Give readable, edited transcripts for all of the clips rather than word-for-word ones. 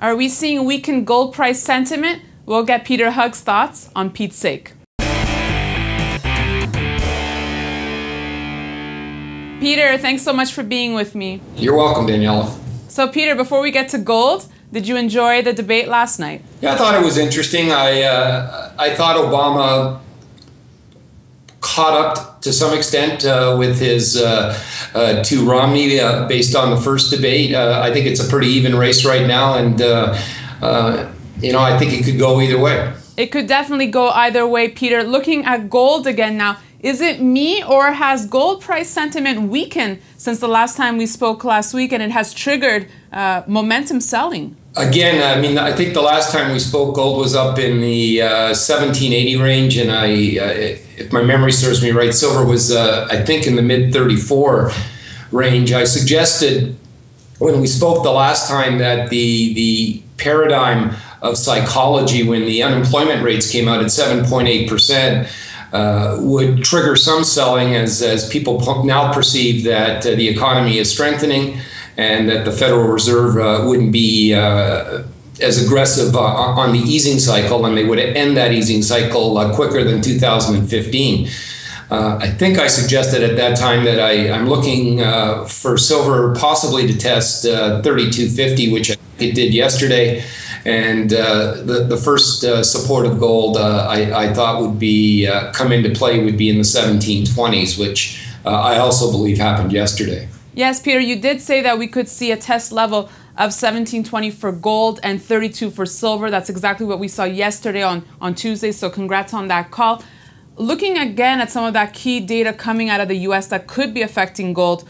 Are we seeing weakened gold price sentiment? We'll get Peter Hugg's thoughts on Pete's sake. Peter, thanks so much for being with me. You're welcome, Daniela. So Peter, before we get to gold, did you enjoy the debate last night? Yeah, I thought it was interesting. I thought Obama caught up to some extent with his to Romney based on the first debate. I think it's a pretty even race right now, and I think it could go either way. It could definitely go either way, Peter. Looking at gold again now, is it me or has gold price sentiment weakened since the last time we spoke last week and it has triggered momentum selling? Again, I mean, I think the last time we spoke, gold was up in the 1780 range, and if my memory serves me right, silver was, I think, in the mid 34 range. I suggested when we spoke the last time that the paradigm of psychology when the unemployment rates came out at 7.8% would trigger some selling as people now perceive that the economy is strengthening and that the Federal Reserve wouldn't be as aggressive on the easing cycle, and they would end that easing cycle quicker than 2015. I think I suggested at that time that I'm looking for silver possibly to test 32.50, which it did yesterday. And the first support of gold I thought would be come into play would be in the 1720s, which I also believe happened yesterday. Yes, Peter, you did say that we could see a test level of 1720 for gold and 32 for silver. That's exactly what we saw yesterday on Tuesday, so congrats on that call. Looking again at some of that key data coming out of the U.S. that could be affecting gold,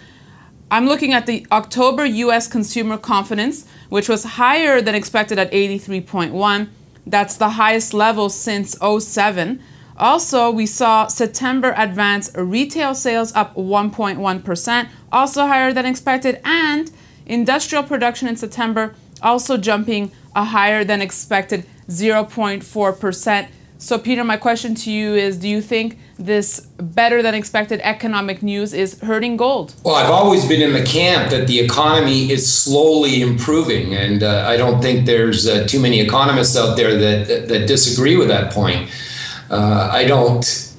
I'm looking at the October U.S. consumer confidence, which was higher than expected at 83.1. That's the highest level since 2007. Also, we saw September advanced retail sales up 1.1%, also higher than expected, and industrial production in September also jumping a higher than expected 0.4%. So, Peter, my question to you is, do you think this better than expected economic news is hurting gold? Well, I've always been in the camp that the economy is slowly improving, and I don't think there's too many economists out there that disagree with that point. I don't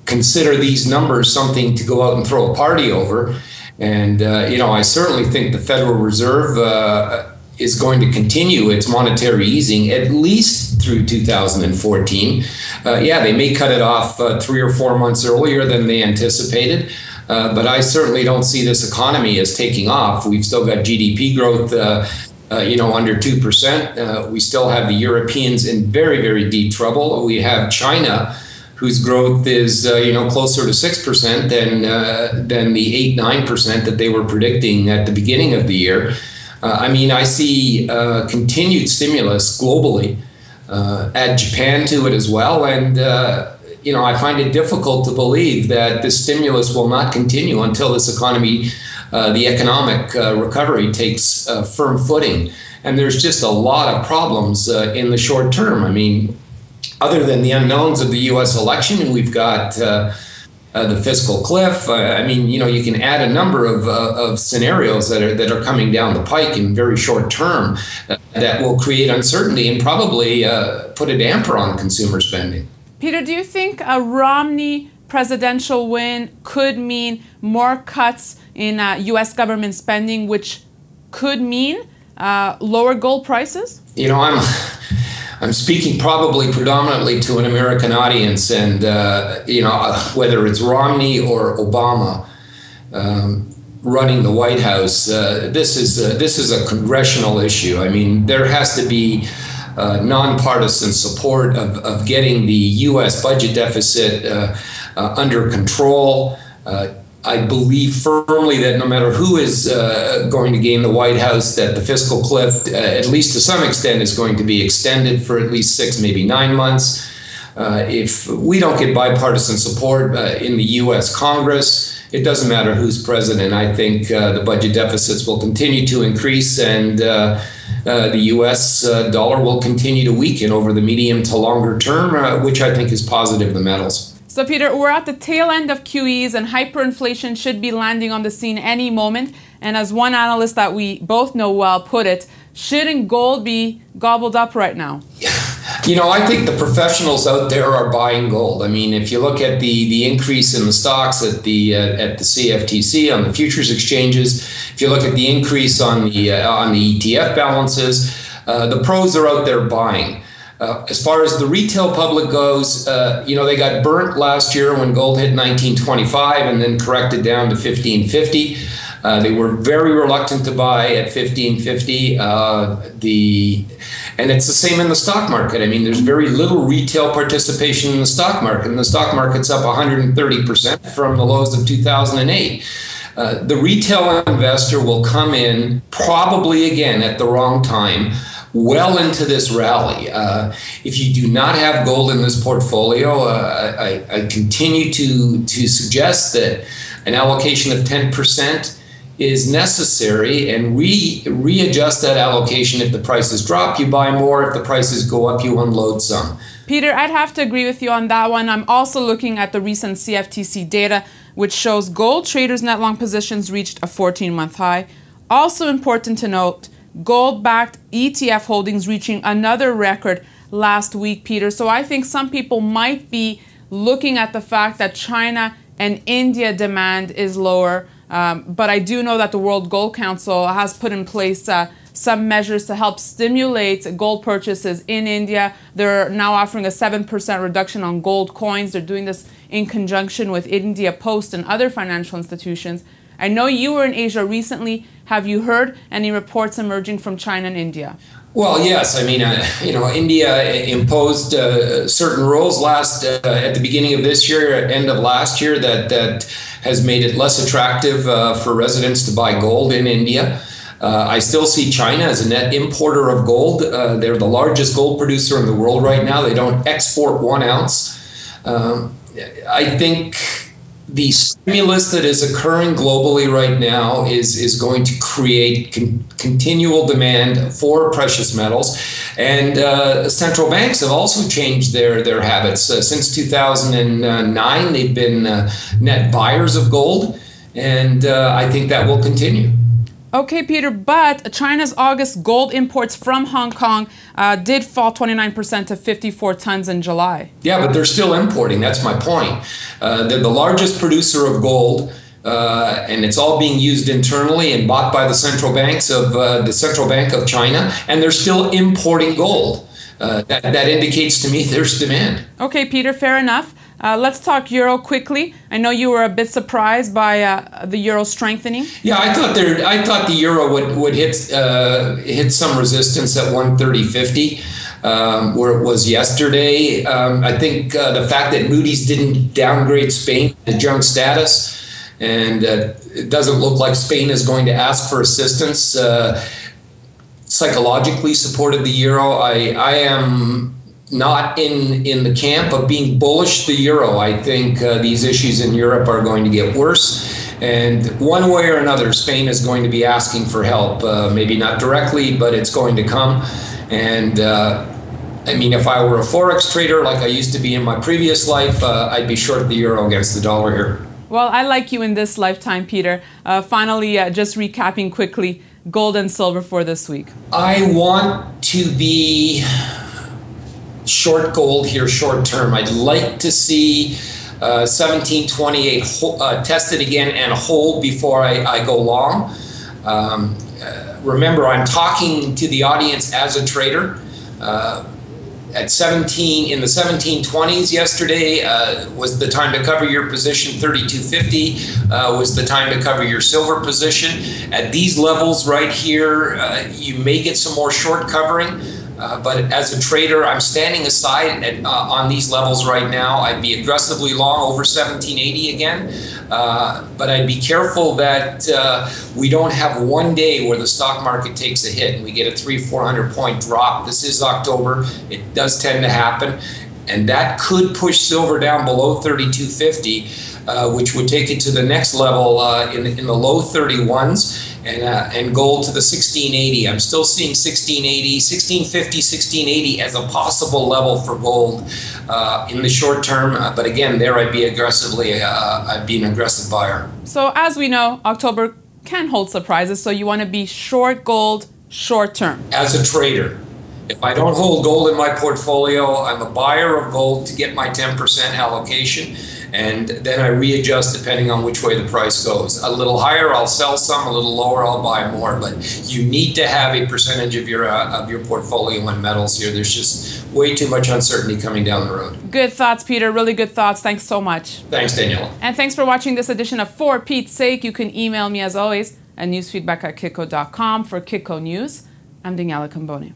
consider these numbers something to go out and throw a party over. And, I certainly think the Federal Reserve is going to continue its monetary easing at least through 2014. They may cut it off 3 or 4 months earlier than they anticipated. But I certainly don't see this economy as taking off. We've still got GDP growth under 2%. We still have the Europeans in very, very deep trouble. We have China, whose growth is closer to 6% than the 8-9% that they were predicting at the beginning of the year. I see continued stimulus globally. Add Japan to it as well, and I find it difficult to believe that this stimulus will not continue until this economy, the economic recovery, takes firm footing. And there's just a lot of problems in the short term. I mean, other than the unknowns of the U.S. election, we've got the fiscal cliff. You can add a number of scenarios that are coming down the pike in very short term that will create uncertainty and probably put a damper on consumer spending. Peter, do you think a Romney presidential win could mean more cuts in U.S. government spending, which could mean lower gold prices? I'm speaking probably predominantly to an American audience, and whether it's Romney or Obama running the White House, this is a congressional issue. I mean, there has to be nonpartisan support of getting the U.S. budget deficit under control. I believe firmly that no matter who is going to gain the White House, that the fiscal cliff, at least to some extent, is going to be extended for at least 6, maybe 9 months. If we don't get bipartisan support in the U.S. Congress, it doesn't matter who's president. I think the budget deficits will continue to increase, and the U.S. dollar will continue to weaken over the medium to longer term, which I think is positive for the metals. So, Peter, we're at the tail end of QEs, and hyperinflation should be landing on the scene any moment. And as one analyst that we both know well put it, Shouldn't gold be gobbled up right now? You know, I think the professionals out there are buying gold. I mean, if you look at the increase in the stocks at the CFTC, on the futures exchanges, if you look at the increase on the ETF balances, the pros are out there buying. As far as the retail public goes, you know, they got burnt last year when gold hit 1925 and then corrected down to 1550. They were very reluctant to buy at 1550. And it's the same in the stock market. I mean, there's very little retail participation in the stock market, and the stock market's up 130% from the lows of 2008. The retail investor will come in probably again at the wrong time, well into this rally. If you do not have gold in this portfolio, I continue to suggest that an allocation of 10% is necessary, and readjust that allocation. If the prices drop, you buy more. If the prices go up, you unload some. Peter, I'd have to agree with you on that one. I'm also looking at the recent CFTC data, which shows gold traders' net long positions reached a 14-month high. Also important to note, gold-backed ETF holdings reaching another record last week, Peter. So I think some people might be looking at the fact that China and India demand is lower. But I do know that the World Gold Council has put in place some measures to help stimulate gold purchases in India. They're now offering a 7% reduction on gold coins. They're doing this in conjunction with India Post and other financial institutions. I know you were in Asia recently. Have you heard any reports emerging from China and India? Well, yes. I mean, you know, India imposed certain rules at the beginning of this year, end of last year, that has made it less attractive for residents to buy gold in India. I still see China as a net importer of gold. They're the largest gold producer in the world right now. They don't export 1 ounce. I think the stimulus that is occurring globally right now is going to create continual demand for precious metals, and central banks have also changed their habits. Since 2009, they've been net buyers of gold, and I think that will continue. Okay, Peter, but China's August gold imports from Hong Kong did fall 29% to 54 tons in July. Yeah, but they're still importing. That's my point. They're the largest producer of gold, and it's all being used internally and bought by the central banks of the Central Bank of China, and they're still importing gold. That indicates to me there's demand. Okay, Peter, fair enough. Let's talk euro quickly. I know you were a bit surprised by the euro strengthening. Yeah, I thought the euro would hit some resistance at 130.50, where it was yesterday. I think the fact that Moody's didn't downgrade Spain to junk status, and it doesn't look like Spain is going to ask for assistance, psychologically supported the euro. I am not in the camp of being bullish the euro. I think these issues in Europe are going to get worse, and one way or another, Spain is going to be asking for help. Maybe not directly, but it's going to come. And I mean, if I were a forex trader like I used to be in my previous life, I'd be short the euro against the dollar here. Well, I like you in this lifetime, Peter. Finally, just recapping quickly, gold and silver for this week. I want to be short gold here short term. I'd like to see 1728 tested again and hold before I go long. Remember, I'm talking to the audience as a trader. At 17 in the 1720s yesterday was the time to cover your position. 3250 was the time to cover your silver position. At these levels right here, you may get some more short covering. But as a trader, I'm standing aside on these levels right now. I'd be aggressively long over 1780 again. But I'd be careful that we don't have one day where the stock market takes a hit and we get a 300-400 point drop. This is October. It does tend to happen. And that could push silver down below 3250, which would take it to the next level in the low 31s. And gold to the 1680. I'm still seeing 1680, 1650, 1680 as a possible level for gold in the short term. But again, there I'd be an aggressive buyer. So as we know, October can hold surprises. So you want to be short gold short term? As a trader. If I don't hold gold in my portfolio, I'm a buyer of gold to get my 10% allocation, and then I readjust depending on which way the price goes. A little higher, I'll sell some. A little lower, I'll buy more. But you need to have a percentage of your portfolio in metals here. There's just way too much uncertainty coming down the road. Good thoughts, Peter. Really good thoughts. Thanks so much. Thanks, Daniela. And thanks for watching this edition of For Pete's Sake. You can email me as always at newsfeedback@kitco.com for Kitco News. I'm Daniela Cambone.